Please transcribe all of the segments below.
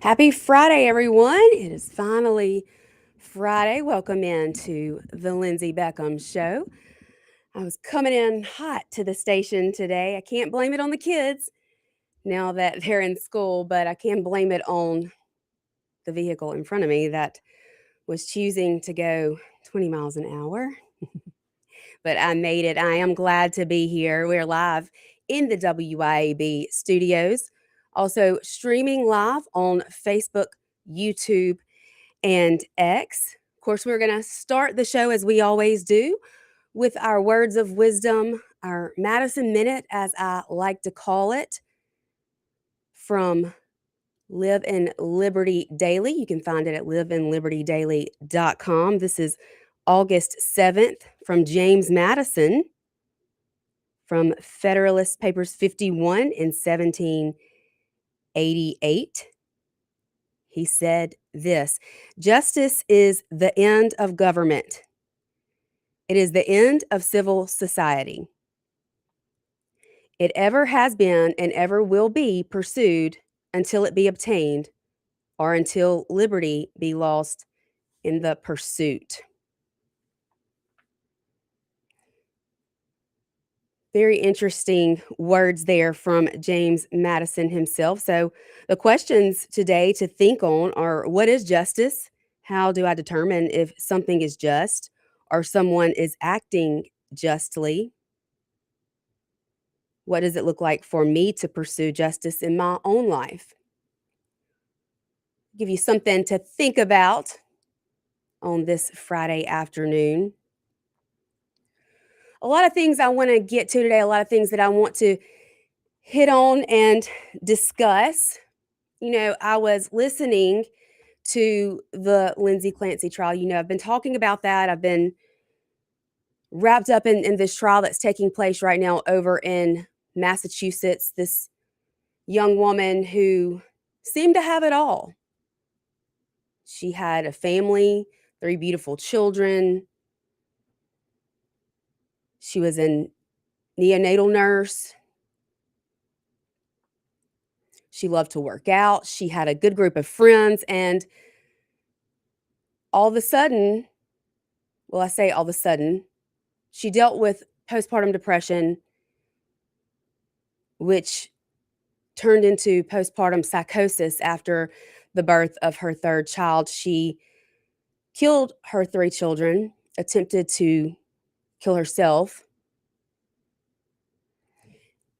Happy Friday, everyone. It is finally Friday. Welcome into the Lindsey Beckham Show. I was coming in hot to the station today. I can't blame it on the kids now that they're in school, but I can blame it on the vehicle in front of me that was choosing to go 20 miles an hour. But I made it. I am glad to be here. We're live in the WYAB studios, also streaming live on Facebook, YouTube, and X. Of course, we're going to start the show as we always do with our words of wisdom, our Madison Minute, as I like to call it, from Live in Liberty Daily. You can find it at liveinlibertydaily.com. This is August 7th from James Madison from Federalist Papers 51 in 1788. He said this: justice is the end of government. It is the end of civil society. It ever has been and ever will be pursued until it be obtained or until liberty be lost in the pursuit. Very interesting words there from James Madison himself. So, the questions today to think on are: what is justice? How do I determine if something is just or someone is acting justly? What does it look like for me to pursue justice in my own life? Give you something to think about on this Friday afternoon. A lot of things I want to get to today, a lot of things that I want to hit on and discuss. I was listening to the Lindsey Clancy trial. I've been talking about that. I've been wrapped up in this trial that's taking place right now over in Massachusetts. This young woman who seemed to have it all. She had a family, 3 beautiful children. She was a neonatal nurse. She loved to work out. She had a good group of friends. And all of a sudden, well, I say all of a sudden, she dealt with postpartum depression, which turned into postpartum psychosis after the birth of her 3rd child. She killed her 3 children, attempted to kill herself.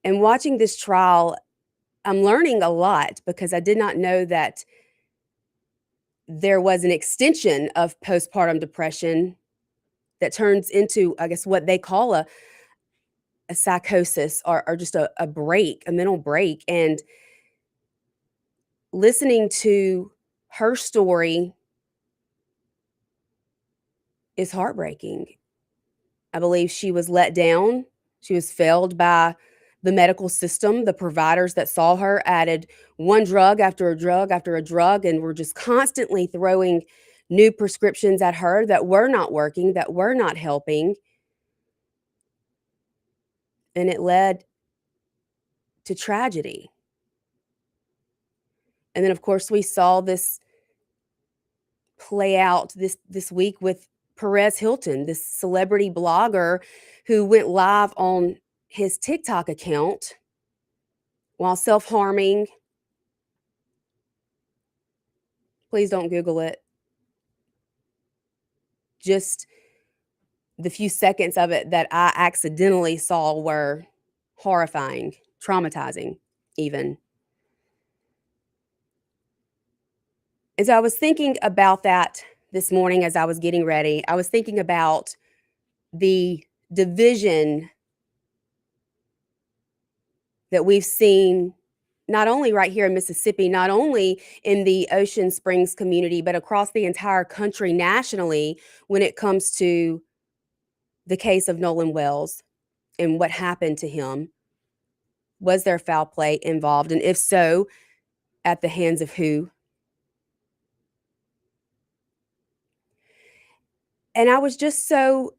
And watching this trial, I'm learning a lot because I did not know that there was an extension of postpartum depression that turns into, I guess, what they call a psychosis or just a break, a mental break. And listening to her story is heartbreaking. I believe she was let down. She was failed by the medical system. The providers that saw her added one drug after a drug after a drug and were just constantly throwing new prescriptions at her that were not working, that were not helping. And it led to tragedy. And then, of course, we saw this play out this week with Perez Hilton, this celebrity blogger who went live on his TikTok account while self-harming. Please don't Google it. Just the few seconds of it that I accidentally saw were horrifying, traumatizing even. And so I was thinking about that this morning as I was getting ready. I was thinking about the division that we've seen not only right here in Mississippi, not only in the Ocean Springs community, but across the entire country nationally when it comes to the case of Nolan Wells and what happened to him. Was there foul play involved? And if so, at the hands of who? And I was just so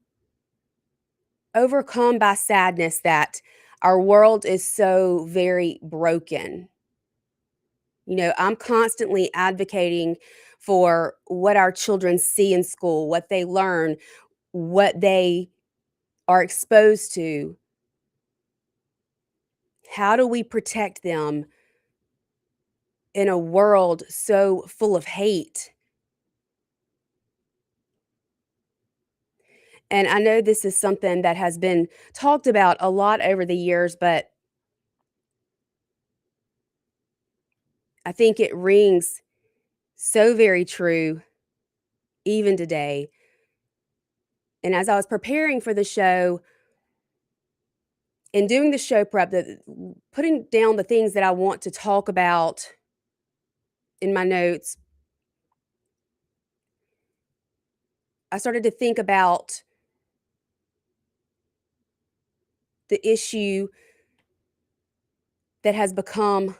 overcome by sadness that our world is so very broken. I'm constantly advocating for what our children see in school, what they learn, what they are exposed to. How do we protect them in a world so full of hate? And I know this is something that has been talked about a lot over the years, but I think it rings so very true even today. And as I was preparing for the show and doing the show prep, putting down the things that I want to talk about in my notes, I started to think about the issue that has become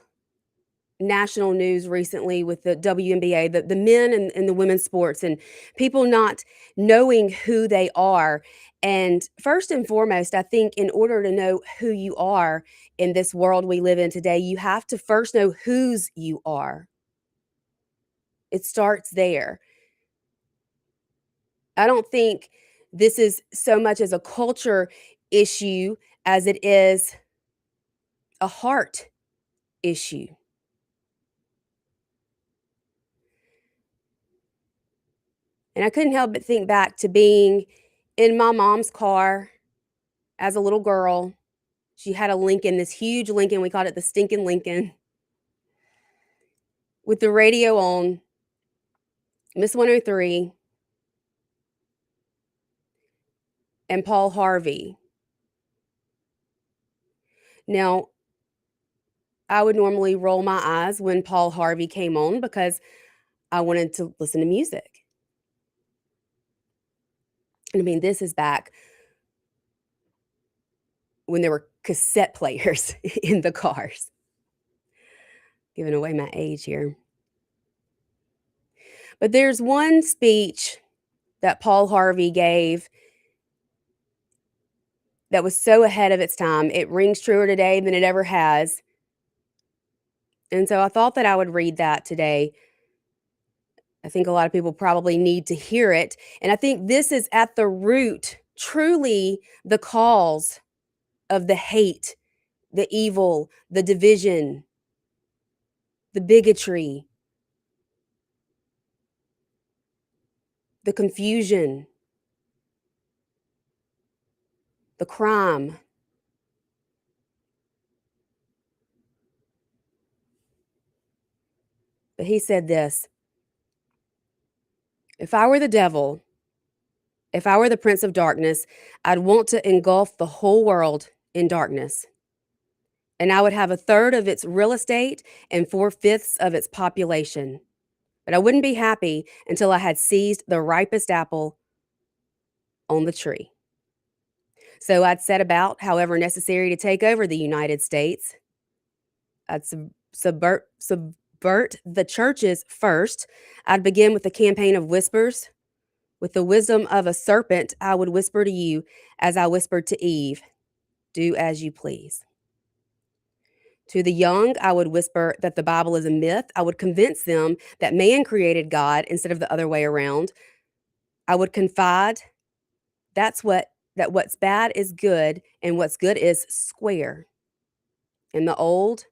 national news recently with the WNBA, the men and the women's sports, and people not knowing who they are. And first and foremost, I think in order to know who you are in this world we live in today, you have to first know whose you are. It starts there. I don't think this is so much as a culture issue as it is a heart issue. And I couldn't help but think back to being in my mom's car as a little girl. She had a Lincoln, this huge Lincoln. We called it the stinking Lincoln, with the radio on, Miss 103, and Paul Harvey. Now, I would normally roll my eyes when Paul Harvey came on because I wanted to listen to music. And I mean, this is back when there were cassette players in the cars. Giving away my age here. But there's one speech that Paul Harvey gave that was so ahead of its time. It rings truer today than it ever has. And so I thought that I would read that today. I think a lot of people probably need to hear it. And I think this is at the root, truly, the cause of the hate, the evil, the division, the bigotry, the confusion, the crime. But he said this: if I were the devil, if I were the prince of darkness, I'd want to engulf the whole world in darkness. And I would have a third of its real estate and 4/5 of its population. But I wouldn't be happy until I had seized the ripest apple on the tree. So I'd set about, however necessary, to take over the United States. I'd subvert the churches first. I'd begin with a campaign of whispers. With the wisdom of a serpent, I would whisper to you as I whispered to Eve, do as you please. To the young, I would whisper that the Bible is a myth. I would convince them that man created God instead of the other way around. I would confide that what's bad is good and what's good is square. In the old,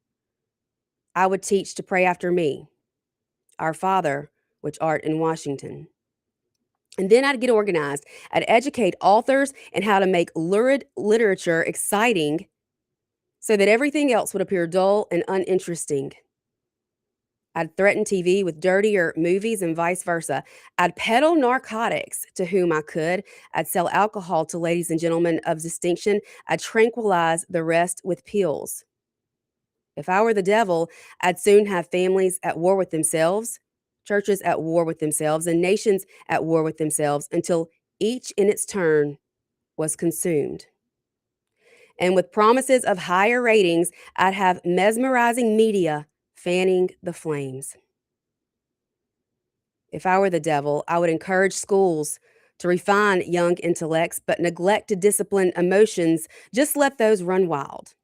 I would teach to pray after me, our Father, which art in Washington. And then I'd get organized. I'd educate authors in how to make lurid literature exciting so that everything else would appear dull and uninteresting. I'd threaten TV with dirtier movies and vice versa. I'd peddle narcotics to whom I could. I'd sell alcohol to ladies and gentlemen of distinction. I'd tranquilize the rest with pills. If I were the devil, I'd soon have families at war with themselves, churches at war with themselves, and nations at war with themselves until each in its turn was consumed. And with promises of higher ratings, I'd have mesmerizing media fanning the flames. If I were the devil, I would encourage schools to refine young intellects, but neglect to discipline emotions. Just let those run wild.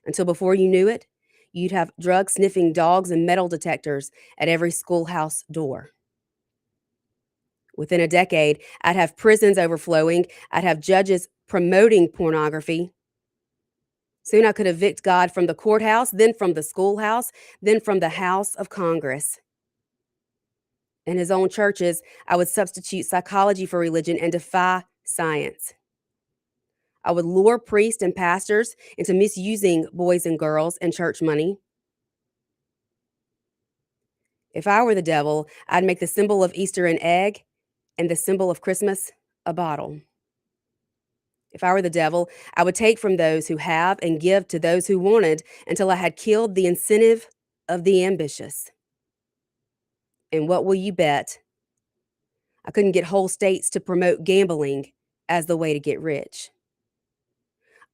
Until before you knew it, you'd have drug-sniffing dogs and metal detectors at every schoolhouse door. Within a decade, I'd have prisons overflowing. I'd have judges promoting pornography. Soon I could evict God from the courthouse, then from the schoolhouse, then from the House of Congress. In his own churches, I would substitute psychology for religion and defy science. I would lure priests and pastors into misusing boys and girls and church money. If I were the devil, I'd make the symbol of Easter an egg and the symbol of Christmas a bottle. If I were the devil, I would take from those who have and give to those who wanted until I had killed the incentive of the ambitious. And what will you bet? I couldn't get whole states to promote gambling as the way to get rich.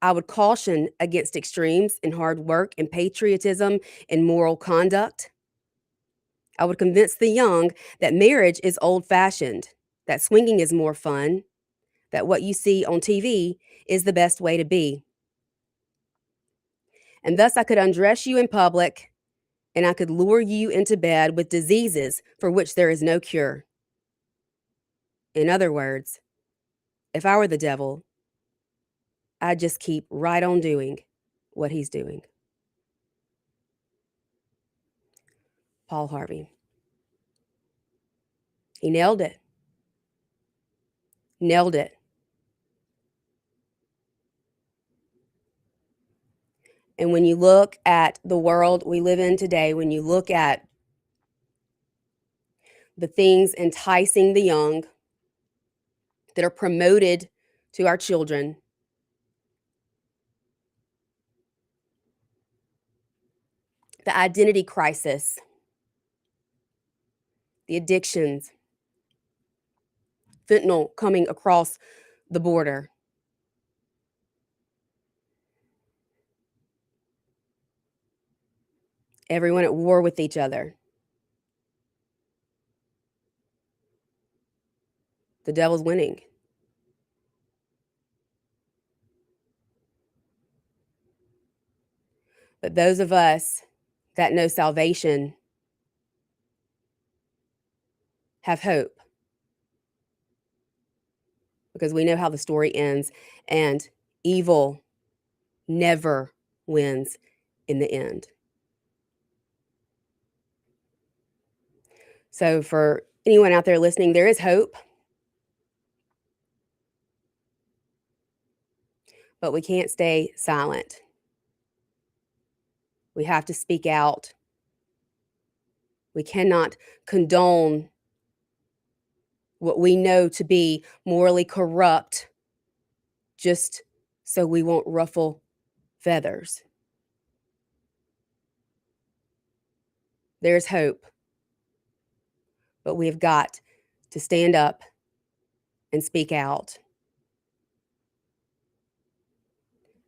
I would caution against extremes in hard work and patriotism and moral conduct. I would convince the young that marriage is old-fashioned, that swinging is more fun, that what you see on TV is the best way to be. And thus I could undress you in public, and I could lure you into bed with diseases for which there is no cure. In other words, if I were the devil, I'd just keep right on doing what he's doing. Paul Harvey. He nailed it. Nailed it. And when you look at the world we live in today, when you look at the things enticing the young that are promoted to our children, the identity crisis, the addictions, fentanyl coming across the border, everyone at war with each other. The devil's winning. But those of us that know salvation have hope, because we know how the story ends, and evil never wins in the end. So for anyone out there listening, there is hope, but we can't stay silent. We have to speak out. We cannot condone what we know to be morally corrupt just so we won't ruffle feathers. There's hope, but we've got to stand up and speak out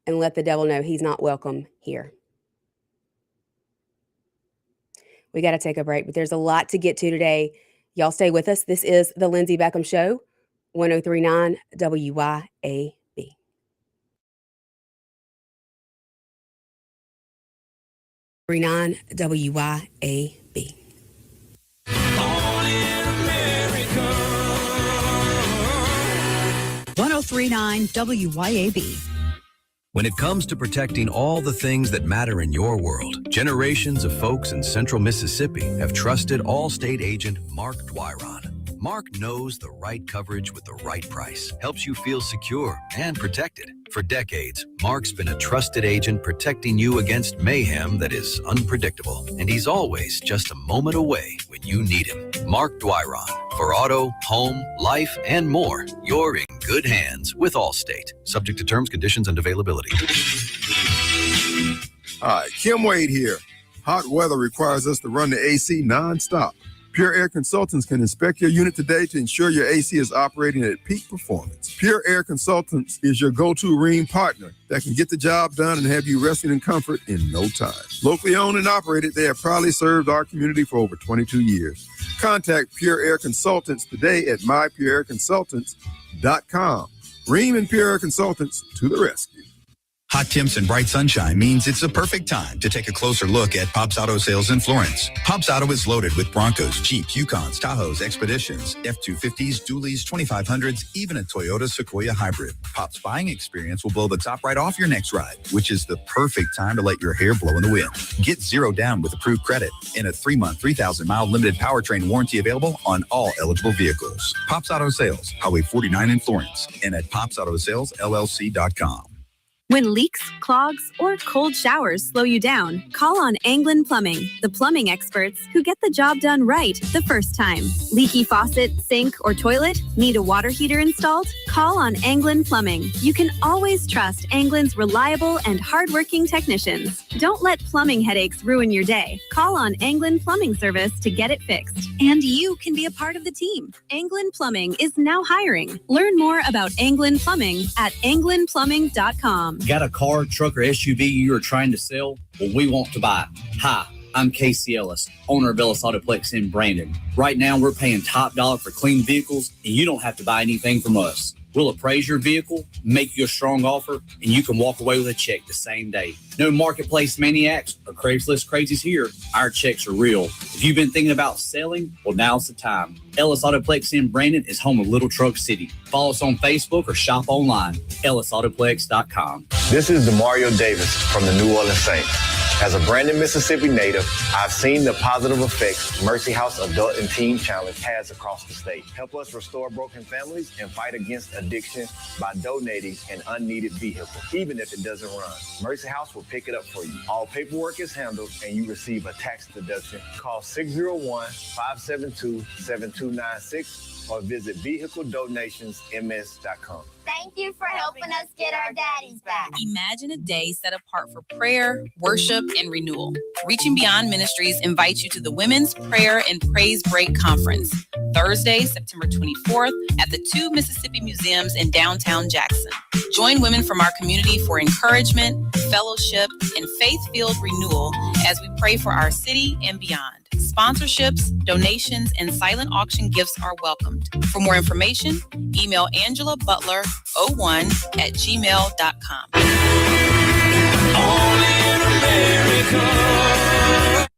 and let the devil know he's not welcome here. We got to take a break, but there's a lot to get to today. Y'all stay with us. This is the Lindsey Beckham Show, 1039 WYAB. 39 WYAB. All in America. 1039 WYAB. When it comes to protecting all the things that matter in your world, generations of folks in central Mississippi have trusted Allstate agent Mark Dwyron. Mark knows the right coverage with the right price, helps you feel secure and protected. For decades, Mark's been a trusted agent protecting you against mayhem that is unpredictable. And he's always just a moment away when you need him. Mark Dwyron. For auto, home, life, and more, you're in good hands with Allstate. Subject to terms, conditions, and availability. Hi, Kim Wade here. Hot weather requires us to run the AC nonstop. Pure Air Consultants can inspect your unit today to ensure your AC is operating at peak performance. Pure Air Consultants is your go-to Rheem partner that can get the job done and have you resting in comfort in no time. Locally owned and operated, they have proudly served our community for over 22 years. Contact Pure Air Consultants today at mypureairconsultants.com. Rheem and Pure Air Consultants to the rescue. Hot temps and bright sunshine means it's the perfect time to take a closer look at Pop's Auto Sales in Florence. Pop's Auto is loaded with Broncos, Jeeps, Yukons, Tahoes, Expeditions, F-250s, Dualies, 2500s, even a Toyota Sequoia Hybrid. Pop's buying experience will blow the top right off your next ride, which is the perfect time to let your hair blow in the wind. Get zero down with approved credit and a 3-month, 3,000-mile limited powertrain warranty available on all eligible vehicles. Pop's Auto Sales, Highway 49 in Florence, and at popsautosalesllc.com. When leaks, clogs, or cold showers slow you down, call on Anglin Plumbing, the plumbing experts who get the job done right the first time. Leaky faucet, sink, or toilet? Need a water heater installed? Call on Anglin Plumbing. You can always trust Anglin's reliable and hardworking technicians. Don't let plumbing headaches ruin your day. Call on Anglin Plumbing Service to get it fixed. And you can be a part of the team. Anglin Plumbing is now hiring. Learn more about Anglin Plumbing at anglinplumbing.com. Got a car, truck, or SUV you are trying to sell? Well, we want to buy. Hi, I'm Casey Ellis, owner of Ellis Autoplex in Brandon. Right now, we're paying top dollar for clean vehicles, and you don't have to buy anything from us. We'll appraise your vehicle, make you a strong offer, and you can walk away with a check the same day. No marketplace maniacs or Craigslist crazies here. Our checks are real. If you've been thinking about selling, well, now's the time. Ellis Autoplex in Brandon is home of Little Truck City. Follow us on Facebook or shop online, ellisautoplex.com. This is Demario Davis from the New Orleans Saints. As a Brandon, Mississippi native, I've seen the positive effects Mercy House Adult and Teen Challenge has across the state. Help us restore broken families and fight against addiction by donating an unneeded vehicle, even if it doesn't run. Mercy House will pick it up for you. All paperwork is handled and you receive a tax deduction. Call 601-572-7296 or visit vehicledonationsms.com. Thank you for helping us get our daddies back. Imagine a day set apart for prayer, worship, and renewal. Reaching Beyond Ministries invites you to the Women's Prayer and Praise Break Conference, Thursday, September 24th at the 2 Mississippi Museums in downtown Jackson. Join women from our community for encouragement, fellowship, and faith-filled renewal as we pray for our city and beyond. Sponsorships, donations, and silent auction gifts are welcomed. For more information, email Angela Butler 01@gmail.com. Only in America.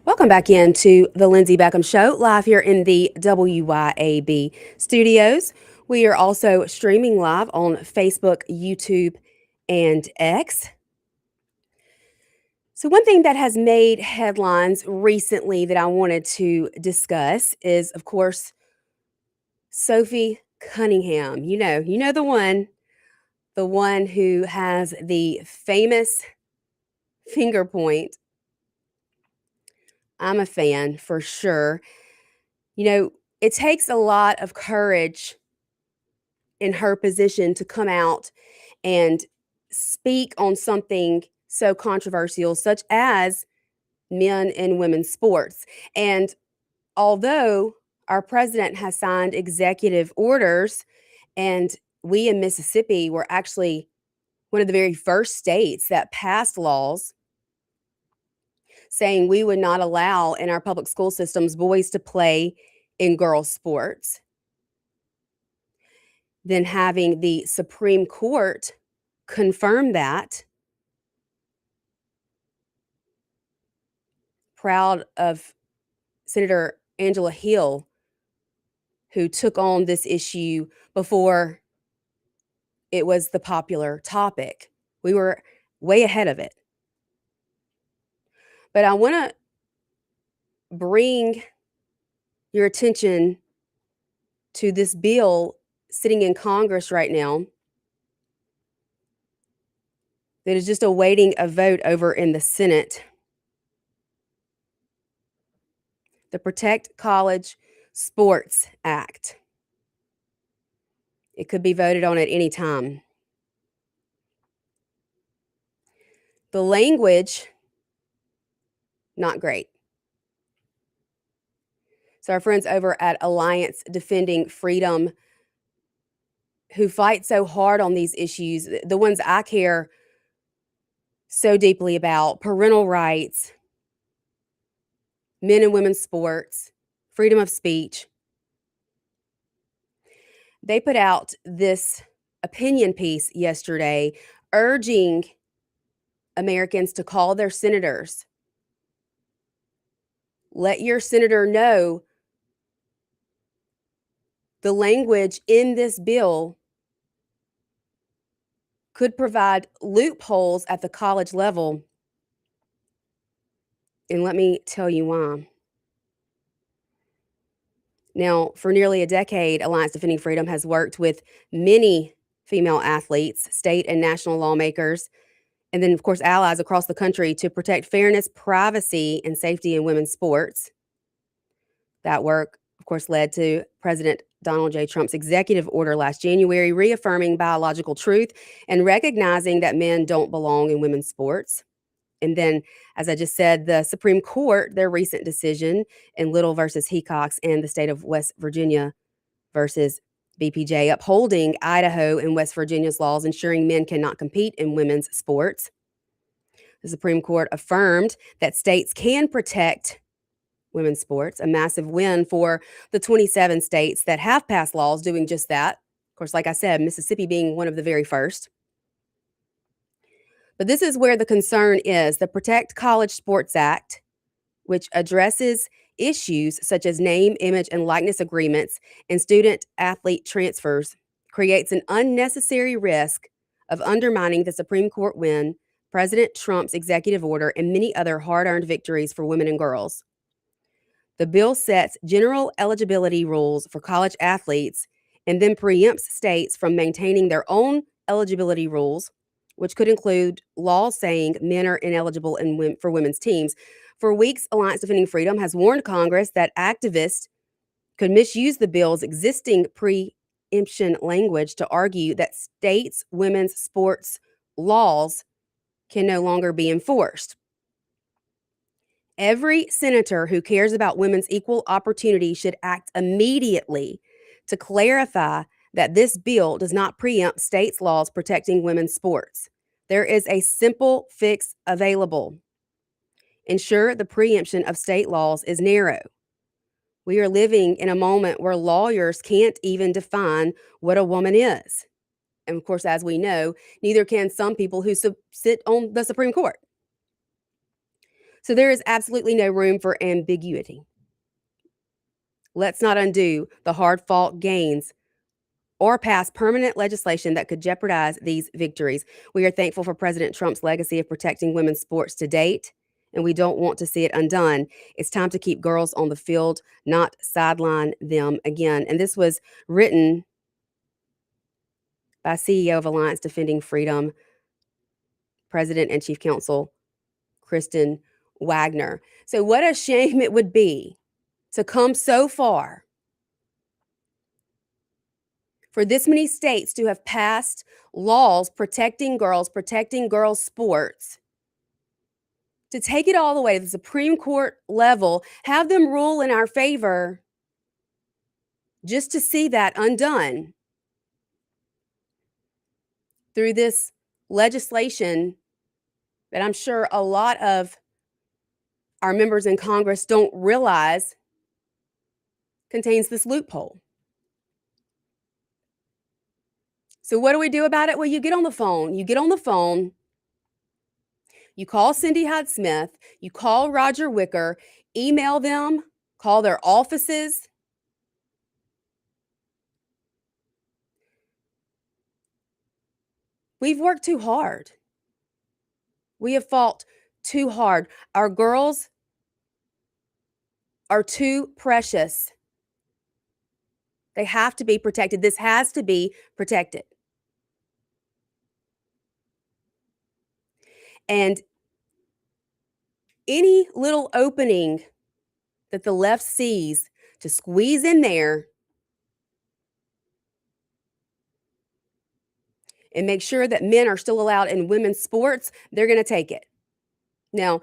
Welcome back into the Lindsey Beckham Show, live here in the WYAB studios. We are also streaming live on Facebook, YouTube, and X. So one thing that has made headlines recently that I wanted to discuss is, of course, Sophie Cunningham. You know the one who has the famous finger point. I'm a fan for sure. It takes a lot of courage in her position to come out and speak on something so controversial, such as men and women's sports. And although our president has signed executive orders, and we in Mississippi were actually one of the very first states that passed laws saying we would not allow in our public school systems boys to play in girls' sports, then having the Supreme Court confirm that, proud of Senator Angela Hill, who took on this issue before it was the popular topic. We were way ahead of it. But I want to bring your attention to this bill sitting in Congress right now that is just awaiting a vote over in the Senate. The Protect College Sports Act. It could be voted on at any time. The language, not great. So our friends over at Alliance Defending Freedom, who fight so hard on these issues, the ones I care so deeply about, parental rights, men and women's sports, freedom of speech, They put out this opinion piece yesterday urging Americans to call their senators. Let your senator know the language in this bill could provide loopholes at the college level. And let me tell you why. Now, for nearly a decade, Alliance Defending Freedom has worked with many female athletes, state and national lawmakers, and then, of course, allies across the country to protect fairness, privacy, and safety in women's sports. That work, of course, led to President Donald J. Trump's executive order last January, reaffirming biological truth and recognizing that men don't belong in women's sports. And then, as I just said, the Supreme Court, their recent decision in Little versus Hecox and the state of West Virginia versus BPJ, upholding Idaho and West Virginia's laws ensuring men cannot compete in women's sports. The Supreme Court affirmed that states can protect women's sports, a massive win for the 27 states that have passed laws doing just that. Of course, like I said, Mississippi being one of the very first. But this is where the concern is. The Protect College Sports Act, which addresses issues such as name, image, and likeness agreements and student-athlete transfers, creates an unnecessary risk of undermining the Supreme Court win, President Trump's executive order, and many other hard-earned victories for women and girls. The bill sets general eligibility rules for college athletes and then preempts states from maintaining their own eligibility rules, which could include laws saying men are ineligible for women's teams. For weeks, Alliance Defending Freedom has warned Congress that activists could misuse the bill's existing preemption language to argue that states' women's sports laws can no longer be enforced. Every senator who cares about women's equal opportunity should act immediately to clarify that this bill does not preempt states' laws protecting women's sports. There is a simple fix available. Ensure the preemption of state laws is narrow. We are living in a moment where lawyers can't even define what a woman is. And of course, as we know, neither can some people who sit on the Supreme Court. So there is absolutely no room for ambiguity. Let's not undo the hard-fought gains or pass permanent legislation that could jeopardize these victories. We are thankful for President Trump's legacy of protecting women's sports to date, and we don't want to see it undone. It's time to keep girls on the field, not sideline them again. And this was written by CEO of Alliance Defending Freedom, President and Chief Counsel Kristen Wagner. So what a shame it would be to come so far for this many states to have passed laws protecting girls sports, to take it all the way to the Supreme Court level, have them rule in our favor, just to see that undone through this legislation that I'm sure a lot of our members in Congress don't realize contains this loophole. So what do we do about it? Well, you get on the phone. You call Cindy Hyde-Smith. You call Roger Wicker. Email them. Call their offices. We've worked too hard. We have fought too hard. Our girls are too precious. They have to be protected. This has to be protected. And any little opening that the left sees to squeeze in there and make sure that men are still allowed in women's sports, they're going to take it. Now,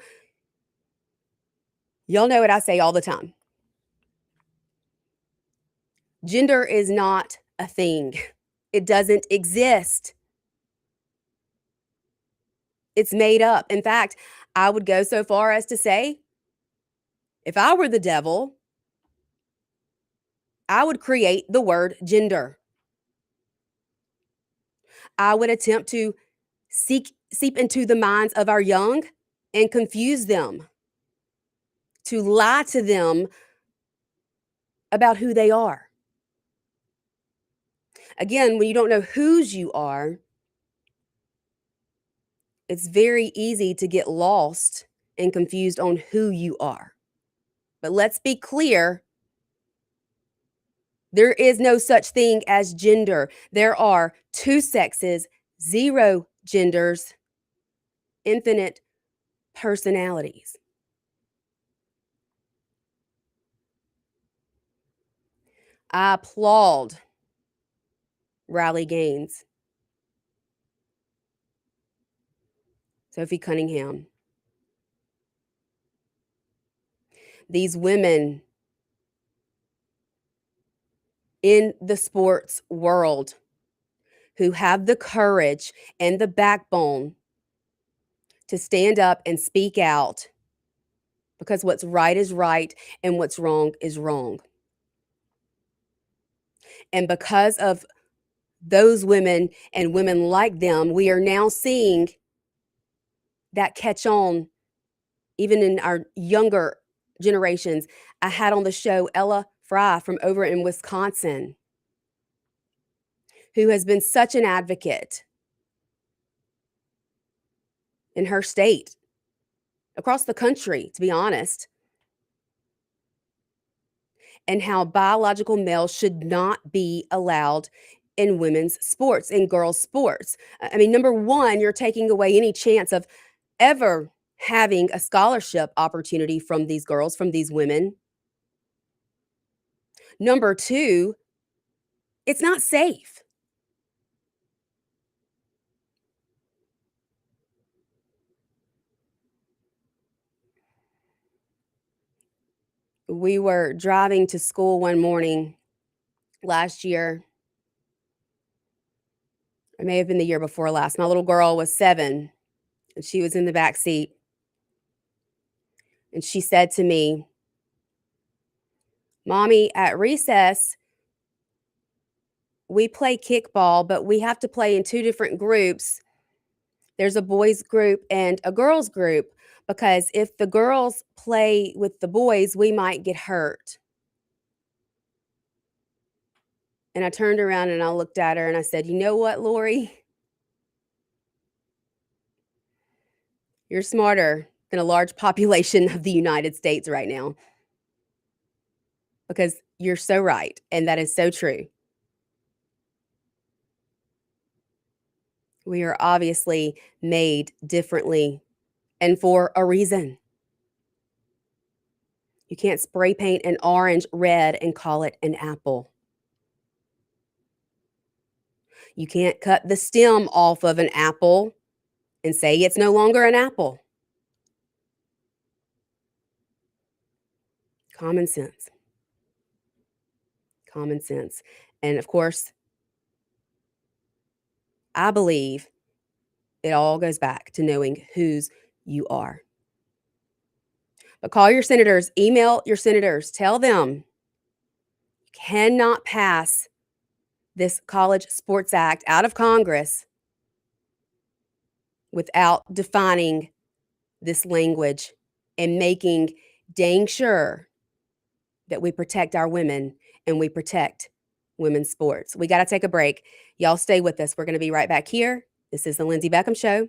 y'all know what I say all the time. Gender is not a thing. It doesn't exist. It's made up. In fact, I would go so far as to say, if I were the devil, I would create the word gender. I would attempt to seep into the minds of our young and confuse them, to lie to them about who they are. Again, when you don't know whose you are, it's very easy to get lost and confused on who you are. But let's be clear, there is no such thing as gender. There are two sexes, zero genders, infinite personalities. I applaud Riley Gaines, Sophie Cunningham. These women in the sports world who have the courage and the backbone to stand up and speak out, because what's right is right and what's wrong is wrong. And because of those women and women like them, we are now seeing that catch on even in our younger generations. I had on the show Ella Fry from over in Wisconsin, who has been such an advocate in her state, across the country, to be honest, and how biological males should not be allowed in women's sports, in girls' sports. I mean, number one, you're taking away any chance of ever having a scholarship opportunity from these girls, from these women. Number two, it's not safe. We were driving to school one morning last year. It may have been the year before last. My little girl was 7, and she was in the back seat. And she said to me, "Mommy, at recess, we play kickball, but we have to play in 2 different groups. There's a boys group and a girls group, because if the girls play with the boys, we might get hurt." And I turned around and I looked at her and I said, "You know what, Lori? You're smarter than a large population of the United States right now, because you're so right, and that is so true. We are obviously made differently and for a reason. You can't spray paint an orange red and call it an apple. You can't cut the stem off of an apple and say it's no longer an apple. Common sense. Common sense. And of course, I believe it all goes back to knowing whose you are. But call your senators, email your senators, tell them you cannot pass this College Sports Act out of Congress without defining this language and making dang sure that we protect our women and we protect women's sports. We got to take a break. Y'all stay with us. We're going to be right back here. This is the Lindsey Beckham Show,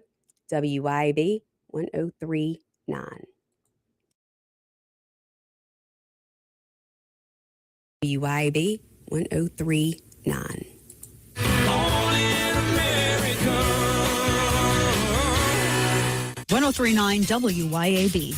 WYAB 1039. WYAB 1039. Born in America. 1039 WYAB.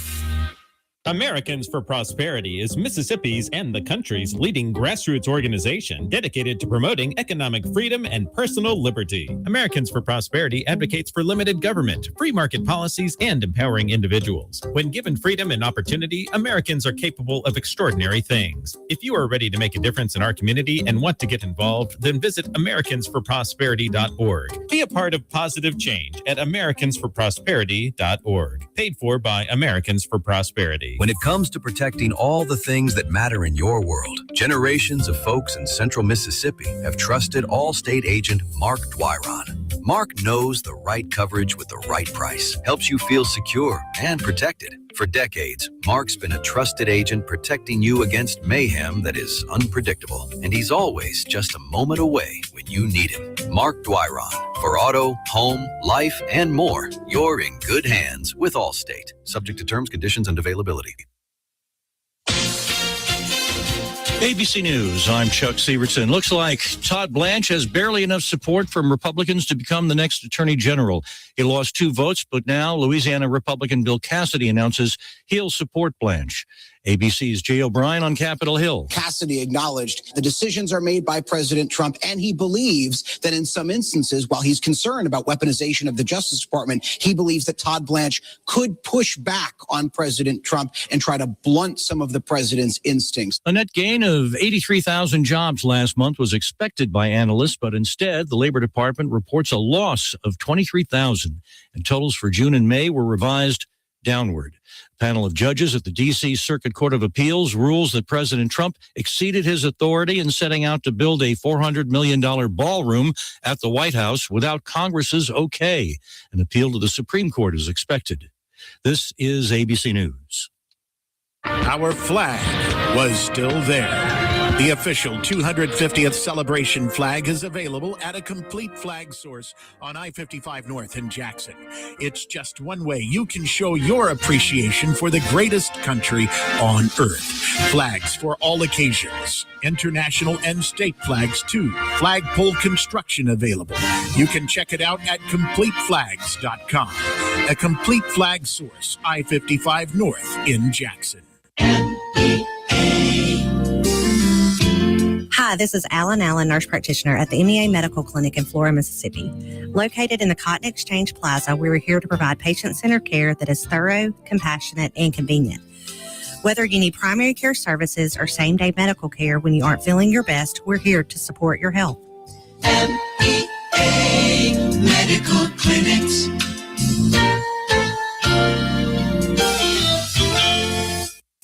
Americans for Prosperity is Mississippi's and the country's leading grassroots organization dedicated to promoting economic freedom and personal liberty. Americans for Prosperity advocates for limited government, free market policies, and empowering individuals. When given freedom and opportunity, Americans are capable of extraordinary things. If you are ready to make a difference in our community and want to get involved, then visit americansforprosperity.org. Be a part of positive change at americansforprosperity.org. Paid for by Americans for Prosperity. When it comes to protecting all the things that matter in your world, generations of folks in central Mississippi have trusted Allstate agent Mark Dwyron. Mark knows the right coverage with the right price helps you feel secure and protected. For decades, Mark's been a trusted agent protecting you against mayhem that is unpredictable. And he's always just a moment away when you need him. Mark Dwyron. For auto, home, life, and more, you're in good hands with Allstate. Subject to terms, conditions, and availability. ABC News, I'm Chuck Severson. Looks like Todd Blanche has barely enough support from Republicans to become the next Attorney General. He lost 2 votes, but now Louisiana Republican Bill Cassidy announces he'll support Blanche. ABC's Jay O'Brien on Capitol Hill. Cassidy acknowledged the decisions are made by President Trump, and he believes that in some instances, while he's concerned about weaponization of the Justice Department, he believes that Todd Blanche could push back on President Trump and try to blunt some of the president's instincts. A net gain of 83,000 jobs last month was expected by analysts, but instead, the Labor Department reports a loss of 23,000, and totals for June and May were revised downward. A panel of judges at the D.C. Circuit Court of Appeals rules that President Trump exceeded his authority in setting out to build a $400 million ballroom at the White House without Congress's okay. An appeal to the Supreme Court is expected. This is ABC News. Our flag was still there. The official 250th celebration flag is available at a complete flag source on I-55 North in Jackson. It's just one way you can show your appreciation for the greatest country on earth. Flags for all occasions. International and state flags too. Flagpole construction available. You can check it out at CompleteFlags.com. A complete flag source, I-55 North in Jackson. Hi, this is Allen, nurse practitioner at the MEA Medical Clinic in Flora, Mississippi. Located in the Cotton Exchange Plaza, we are here to provide patient-centered care that is thorough, compassionate, and convenient. Whether you need primary care services or same-day medical care when you aren't feeling your best, we're here to support your health. MEA Medical Clinics.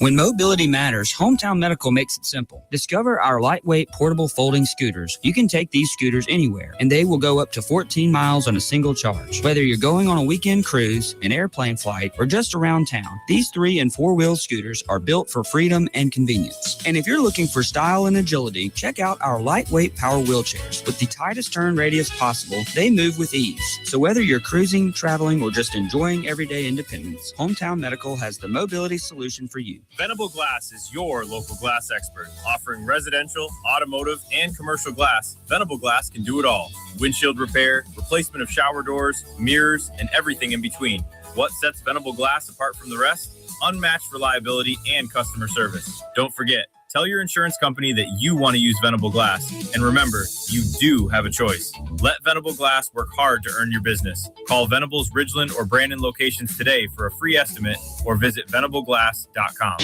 When mobility matters, Hometown Medical makes it simple. Discover our lightweight portable folding scooters. You can take these scooters anywhere, and they will go up to 14 miles on a single charge. Whether you're going on a weekend cruise, an airplane flight, or just around town, these 3- and 4-wheel scooters are built for freedom and convenience. And if you're looking for style and agility, check out our lightweight power wheelchairs. With the tightest turn radius possible, they move with ease. So whether you're cruising, traveling, or just enjoying everyday independence, Hometown Medical has the mobility solution for you. Venable Glass is your local glass expert, offering residential, automotive, and commercial glass. Venable Glass can do it all. Windshield repair, replacement of shower doors, mirrors, and everything in between. What sets Venable Glass apart from the rest? Unmatched reliability and customer service. Don't forget, tell your insurance company that you want to use Venable Glass. And remember, you do have a choice. Let Venable Glass work hard to earn your business. Call Venable's Ridgeland or Brandon locations today for a free estimate or visit venableglass.com.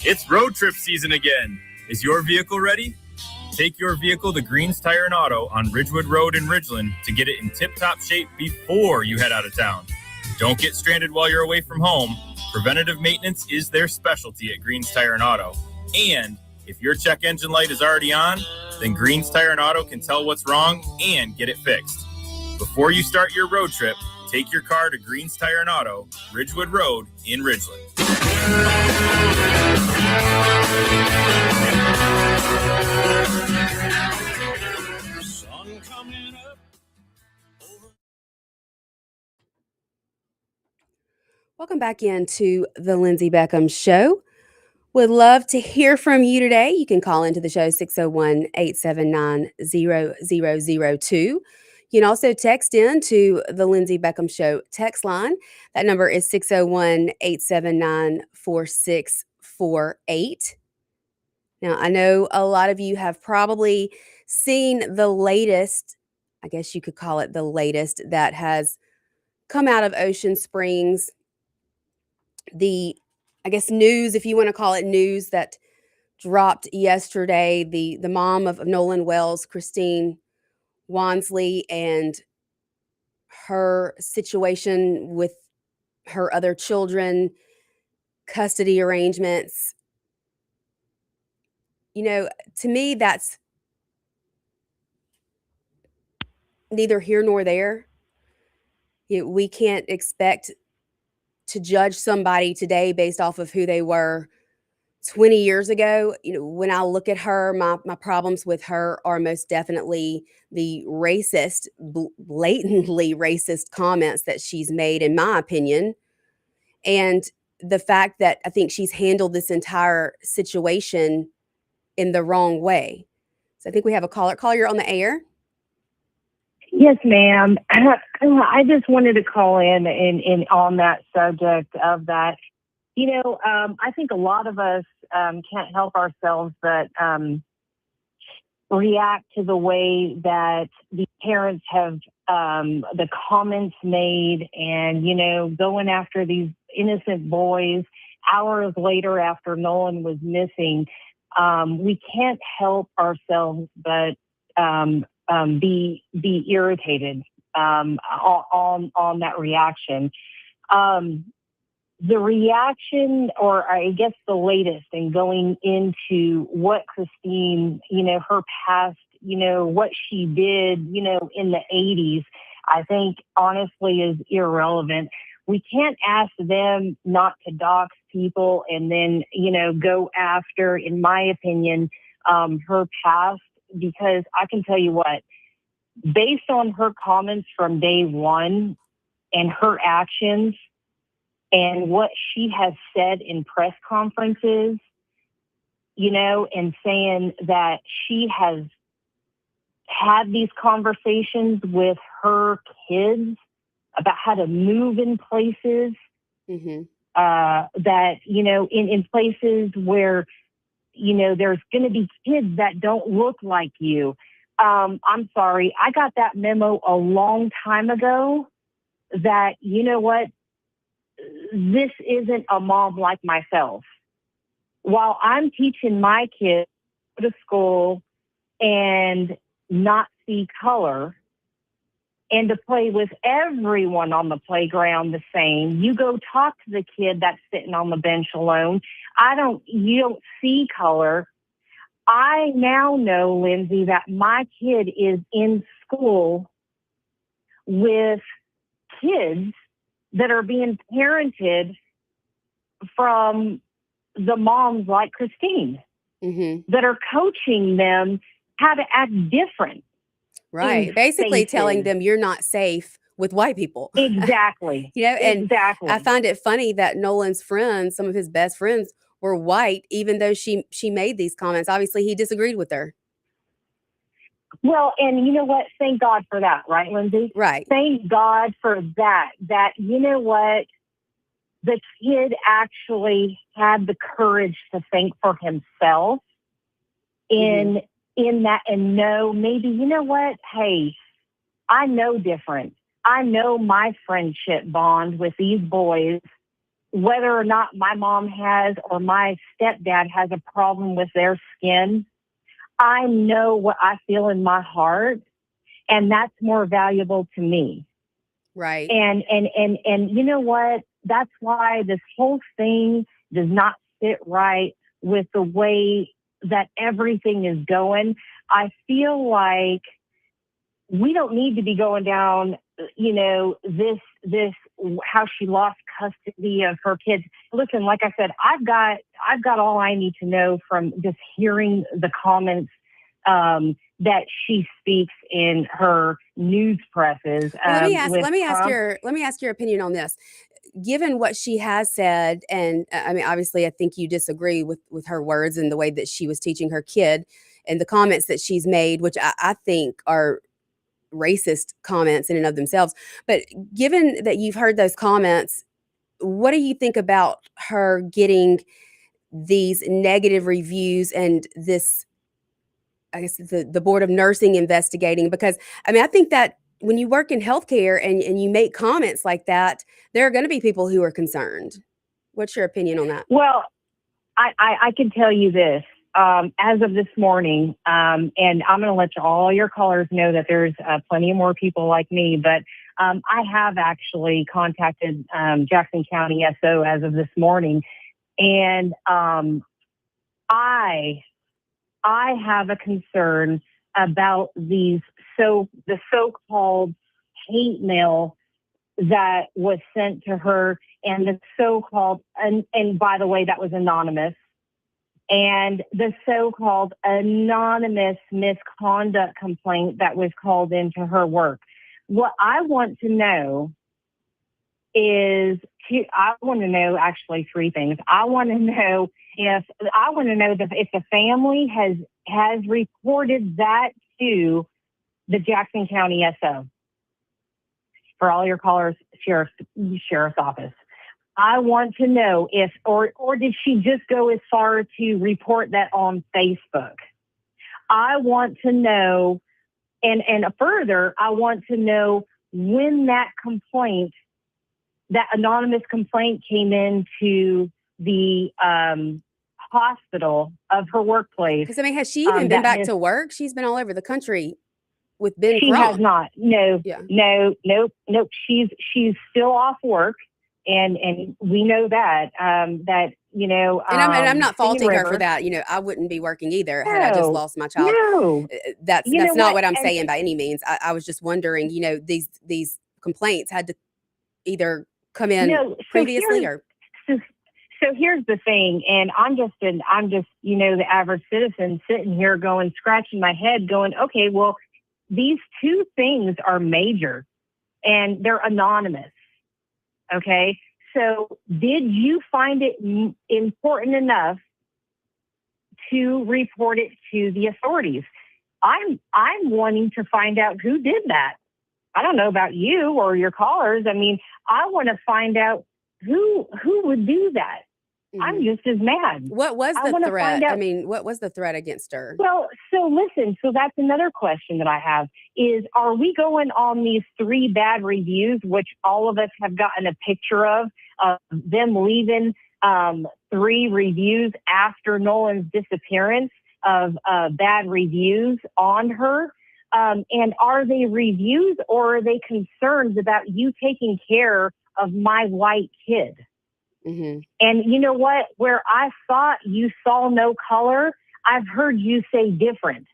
It's road trip season again. Is your vehicle ready? Take your vehicle to Green's Tire and Auto on Ridgewood Road in Ridgeland to get it in tip-top shape before you head out of town. Don't get stranded while you're away from home. Preventative maintenance is their specialty at Green's Tire and Auto. And if your check engine light is already on, then Green's Tire and Auto can tell what's wrong and get it fixed. Before you start your road trip, take your car to Green's Tire and Auto, Ridgewood Road in Ridgeland. Welcome back into the Lindsey Beckham Show. Would love to hear from you today. You can call into the show 601-879-0002. You can also text in to the Lindsey Beckham Show text line. That number is 601-879-4648. Now, I know a lot of you have probably seen the latest, I guess you could call it the latest, that has come out of Ocean Springs. The, I guess, news, if you want to call it news, that dropped yesterday. The mom of Nolan Wells, Christine Wansley, and her situation with her other children, custody arrangements. You know, to me, that's neither here nor there. We can't expect to judge somebody today based off of who they were 20 years ago. When I look at her, my problems with her are most definitely the racist, blatantly racist comments that she's made, in my opinion. And the fact that I think she's handled this entire situation in the wrong way. So I think we have a caller. Caller, you're on the air. Yes, ma'am. I just wanted to call in on that subject of that. I think a lot of us can't help ourselves but react to the way that the parents have the comments made and, going after these innocent boys hours later after Nolan was missing. We can't help ourselves but be irritated on that reaction. The reaction, or I guess the latest, and going into what Christine, her past, what she did, in the 80s, I think honestly is irrelevant. We can't ask them not to dox people and then, go after, in my opinion, her past, because I can tell you what, based on her comments from day one and her actions and what she has said in press conferences, and saying that she has had these conversations with her kids about how to move in places, that, in places where, there's going to be kids that don't look like you. I'm sorry. I got that memo a long time ago that, this isn't a mom like myself. While I'm teaching my kids to go to school and not see color and to play with everyone on the playground the same, you go talk to the kid that's sitting on the bench alone. You don't see color. I now know, Lindsay, that my kid is in school with kids that are being parented from the moms like Christine, that are coaching them how to act different. Right. Basically telling them you're not safe with white people. Exactly. And exactly. I find it funny that Nolan's friends, some of his best friends, were white, even though she made these comments. Obviously, he disagreed with her. Well, and you know what? Thank God for that, right, Lindsay? Right. Thank God for that. That, you know what? The kid actually had the courage to think for himself in that, and know maybe, you know what? Hey, I know different. I know my friendship bond with these boys, whether or not my mom has or my stepdad has a problem with their skin. I know what I feel in my heart, and that's more valuable to me. Right. And you know what? That's why this whole thing does not sit right with the way that everything is going. I feel like we don't need to be going down, this how she lost custody of her kids. Listen, like I said, I've got all I need to know from just hearing the comments that she speaks in her news presses. Let me ask your opinion on this. Given what she has said, and I mean, obviously, I think you disagree with her words and the way that she was teaching her kid, and the comments that she's made, which I think are racist comments in and of themselves. But given that you've heard those comments, what do you think about her getting these negative reviews and this, I guess, the Board of Nursing investigating? Because I mean, I think that when you work in healthcare and you make comments like that, there are going to be people who are concerned. What's your opinion on that? Well, I can tell you this. As of this morning, and I'm going to let all your callers know that there's plenty of more people like me, but I have actually contacted Jackson County SO as of this morning, and I have a concern about these so-called hate mail that was sent to her, and the so-called, and by the way, that was anonymous, and the so-called anonymous misconduct complaint that was called into her work. What I want to know is, actually three things. I want to know if the family has reported that to the Jackson County SO. For all your callers, sheriff's office. I want to know if, or did she just go as far to report that on Facebook? I want to know, and further, I want to know when that complaint, that anonymous complaint, came into the hospital of her workplace. Because, I mean, has she even been back to work? She's been all over the country with Ben She Crump. has not. No, Yeah. Nope. She's still off work, and we know that. And I'm not faulting her for that. I wouldn't be working either had I just lost my child. No, That's not what I'm saying by any means. I was just wondering. These complaints had to either come in previously or. So here's the thing, and I'm just the average citizen sitting here scratching my head, going, okay, well, these two things are major, and they're anonymous. Okay, so did you find it important enough to report it to the authorities? I'm wanting to find out who did that. I don't know about you or your callers. I mean, I want to find out who would do that. Mm-hmm. I'm just as mad. What was the threat? I mean, what was the threat against her? Well, so listen, so that's another question that I have is, are we going on these 3 bad reviews, which all of us have gotten a picture of them leaving 3 reviews after Nolan's disappearance of bad reviews on her? And are they reviews, or are they concerns about you taking care of my white kid? Mm-hmm. And you know what? Where I thought you saw no color, I've heard you say different.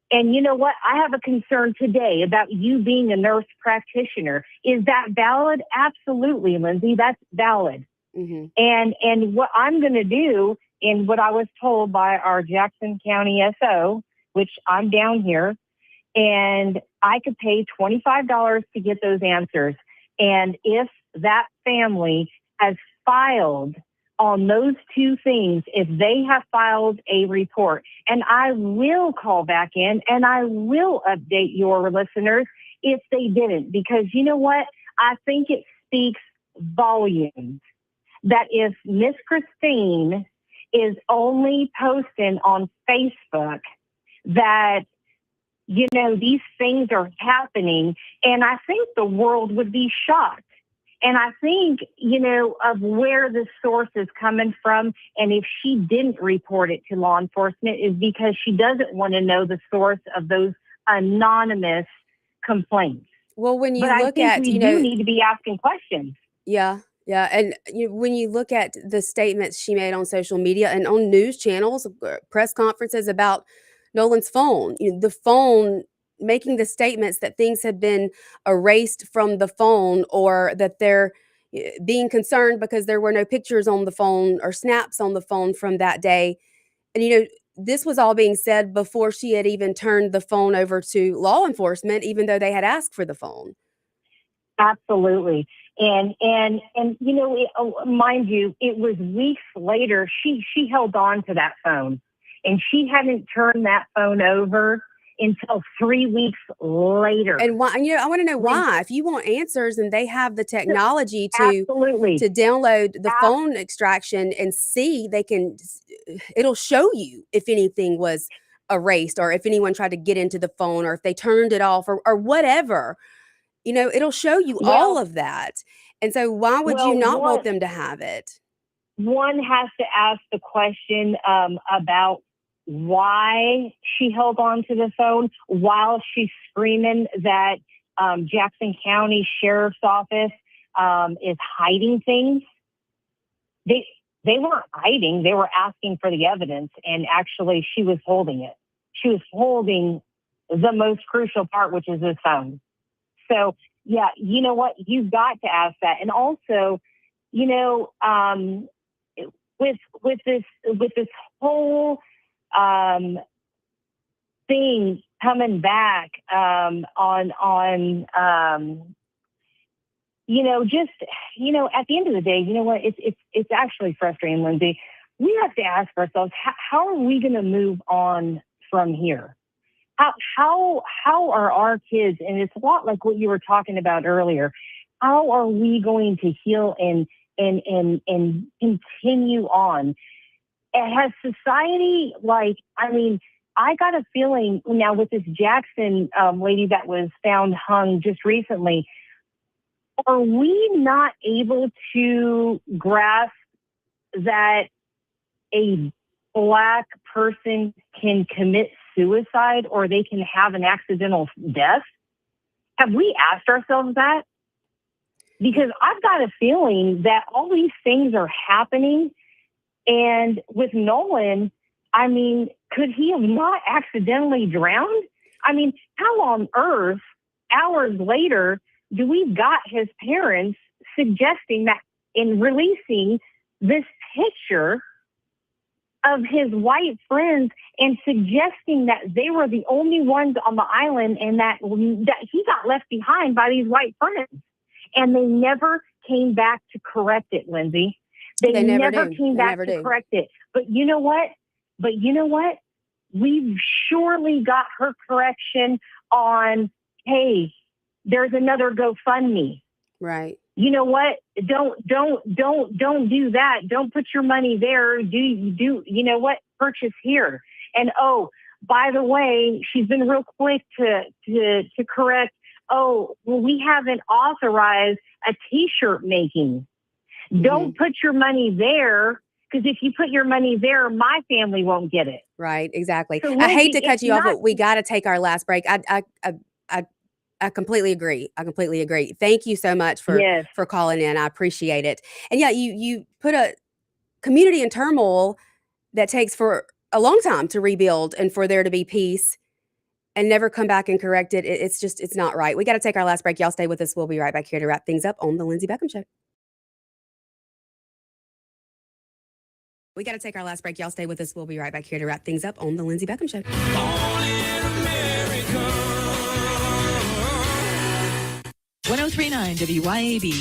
And you know what? I have a concern today about you being a nurse practitioner. Is that valid? Absolutely, Lindsay. That's valid. Mm-hmm. And what I'm going to do, and what I was told by our Jackson County SO, which I'm down here, and I could pay $25 to get those answers. And if that family has filed on those 2 things, if they have filed a report, and I will call back in and I will update your listeners if they didn't, because you know what? I think it speaks volumes that if Miss Christine is only posting on Facebook that, these things are happening, and I think the world would be shocked. And I think, of where the source is coming from, and if she didn't report it to law enforcement, is because she doesn't want to know the source of those anonymous complaints. Well, when you look I at, think we do need to be asking questions. Yeah. And when you look at the statements she made on social media and on news channels, press conferences about Nolan's phone, the phone, making the statements that things have been erased from the phone, or that they're being concerned because there were no pictures on the phone or snaps on the phone from that day. And, this was all being said before she had even turned the phone over to law enforcement, even though they had asked for the phone. Absolutely. And mind you, it was weeks later, she held on to that phone, and she hadn't turned that phone over until 3 weeks later. And why? I want to know why. If you want answers, and they have the technology to download the phone extraction and see, it'll show you if anything was erased, or if anyone tried to get into the phone, or if they turned it off, or whatever. It'll show you all of that. And so why would you not want them to have it? One has to ask the question about why she held on to the phone while she's screaming that Jackson County Sheriff's Office is hiding things. They weren't hiding. They were asking for the evidence, and actually she was holding it. She was holding the most crucial part, which is his phone. So, yeah, you know what? You've got to ask that. And also, you know, with this whole thing coming back you know, just, you know, at the end of the day, you know what? It's actually frustrating, Lindsay. We have to ask ourselves, how are we going to move on from here? How are our kids, and it's a lot like what you were talking about earlier, how are we going to heal and continue on? And has society, like, I mean, I got a feeling now with this Jackson lady that was found hung just recently, are we not able to grasp that a Black person can commit suicide or they can have an accidental death? Have we asked ourselves that? Because I've got a feeling that all these things are happening. And with Nolan, I mean, could he have not accidentally drowned? I mean, how on earth, hours later, do we got his parents suggesting that in releasing this picture of his white friends and suggesting that they were the only ones on the island and that he got left behind by these white friends? And they never came back to correct it, Lindsay. They never came back to correct it. But you know what? We've surely got her correction on, hey, there's another GoFundMe. Right. You know what? Don't do that. Don't put your money there. You know what? Purchase here. And oh, by the way, she's been real quick to correct. Oh, well, we haven't authorized a T-shirt making. Don't put your money there, because if you put your money there, my family won't get it. Right. Exactly. So, I hate Lindsay, to cut you off, not- but we got to take our last break. I completely agree. Thank you so much for calling in. I appreciate it. And yeah, you put a community in turmoil that takes for a long time to rebuild and for there to be peace and never come back and correct it. It's not right. We got to take our last break. Y'all stay with us. We'll be right back here to wrap things up on the Lindsey Beckham Show. We got to take our last break. Y'all stay with us. We'll be right back here to wrap things up on the Lindsey Beckham Show. 1039 WYAB.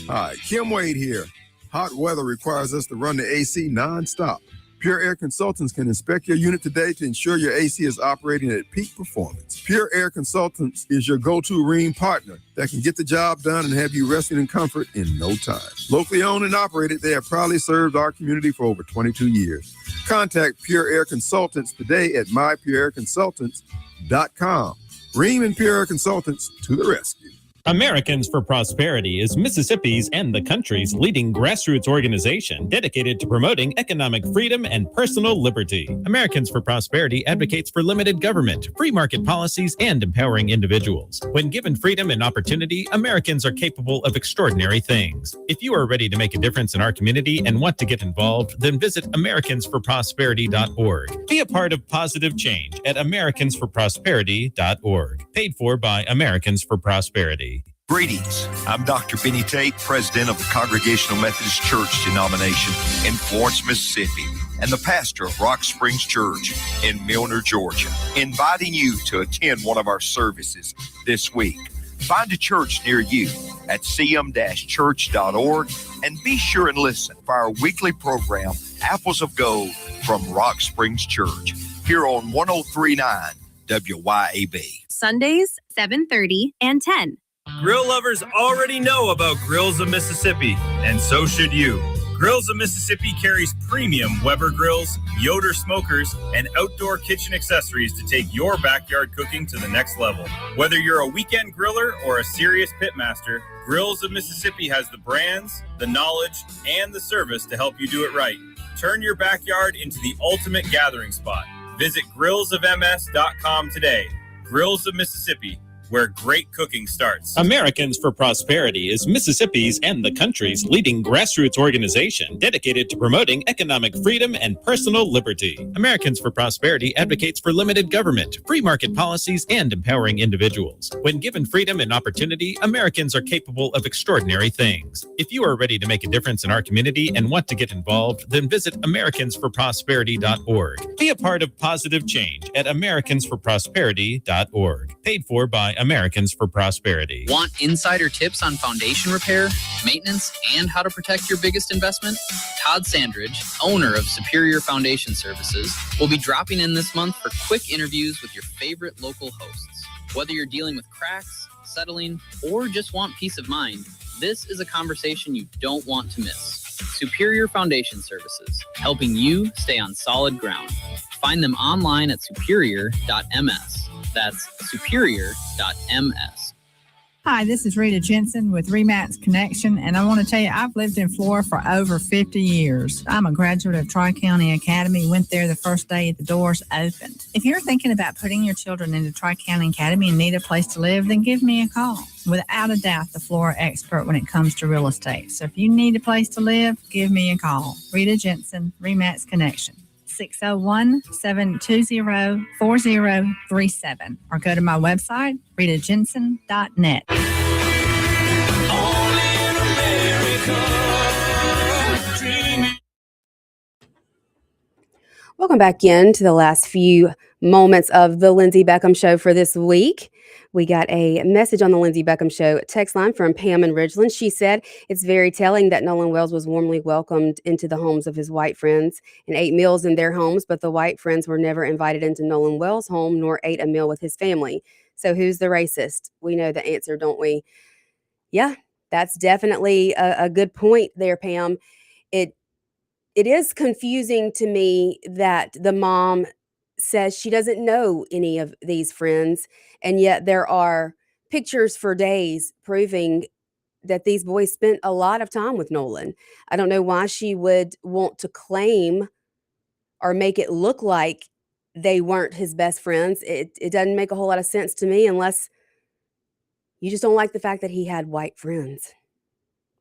Hi, Kim Wade here. Hot weather requires us to run the AC nonstop. Pure Air Consultants can inspect your unit today to ensure your AC is operating at peak performance. Pure Air Consultants is your go-to Rheem partner that can get the job done and have you resting in comfort in no time. Locally owned and operated, they have proudly served our community for over 22 years. Contact Pure Air Consultants today at mypureairconsultants.com. Rheem and Pure Air Consultants to the rescue. Americans for Prosperity is Mississippi's and the country's leading grassroots organization dedicated to promoting economic freedom and personal liberty. Americans for Prosperity advocates for limited government, free market policies, and empowering individuals. When given freedom and opportunity, Americans are capable of extraordinary things. If you are ready to make a difference in our community and want to get involved, then visit americansforprosperity.org. Be a part of positive change at americansforprosperity.org. Paid for by Americans for Prosperity. Greetings. I'm Dr. Benny Tate, president of the Congregational Methodist Church denomination in Florence, Mississippi, and the pastor of Rock Springs Church in Milner, Georgia, inviting you to attend one of our services this week. Find a church near you at cm-church.org and be sure and listen for our weekly program, Apples of Gold from Rock Springs Church, here on 1039 WYAB. Sundays, 7:30 and 10. Grill lovers already know about Grills of Mississippi, and so should you. Grills of Mississippi carries premium Weber grills, Yoder smokers, and outdoor kitchen accessories to take your backyard cooking to the next level. Whether you're a weekend griller or a serious pitmaster, Grills of Mississippi has the brands, the knowledge, and the service to help you do it right. Turn your backyard into the ultimate gathering spot. Visit grillsofms.com today. Grills of Mississippi, where great cooking starts. Americans for Prosperity is Mississippi's and the country's leading grassroots organization dedicated to promoting economic freedom and personal liberty. Americans for Prosperity advocates for limited government, free market policies, and empowering individuals. When given freedom and opportunity, Americans are capable of extraordinary things. If you are ready to make a difference in our community and want to get involved, then visit AmericansForProsperity.org. Be a part of positive change at AmericansForProsperity.org. Paid for by Americans for Prosperity. Want insider tips on foundation repair, maintenance, and how to protect your biggest investment? Todd Sandridge, owner of Superior Foundation Services, will be dropping in this month for quick interviews with your favorite local hosts. Whether you're dealing with cracks, settling, or just want peace of mind, this is a conversation you don't want to miss. Superior Foundation Services, helping you stay on solid ground. Find them online at superior.ms. That's superior.ms. Hi, this is Rita Jensen with Remax Connection, and I want to tell you, I've lived in Florida for over 50 years. I'm a graduate of Tri-County Academy, went there the first day the doors opened. If you're thinking about putting your children into Tri-County Academy and need a place to live, then give me a call. Without a doubt, the Florida expert when it comes to real estate. So if you need a place to live, give me a call. Rita Jensen, Remax Connection. 601-720-4037 or go to my website, ritajensen.net. Welcome back in to the last few moments of the Lindsey Beckham Show for this week. We got a message on the Lindsey Beckham Show text line from Pam in Ridgeland. She said, it's very telling that Nolan Wells was warmly welcomed into the homes of his white friends and ate meals in their homes, but the white friends were never invited into Nolan Wells' home nor ate a meal with his family. So who's the racist? We know the answer, don't we? Yeah, that's definitely a good point there, Pam. It is confusing to me that the mom says she doesn't know any of these friends, and yet there are pictures for days proving that these boys spent a lot of time with Nolan. I don't know why she would want to claim or make it look like they weren't his best friends. It doesn't make a whole lot of sense to me unless you just don't like the fact that he had white friends,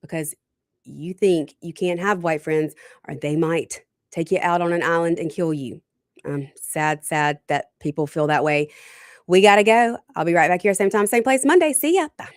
because you think you can't have white friends or they might take you out on an island and kill you. Sad that people feel that way. We got to go. I'll be right back here, same time, same place Monday. See ya. Bye.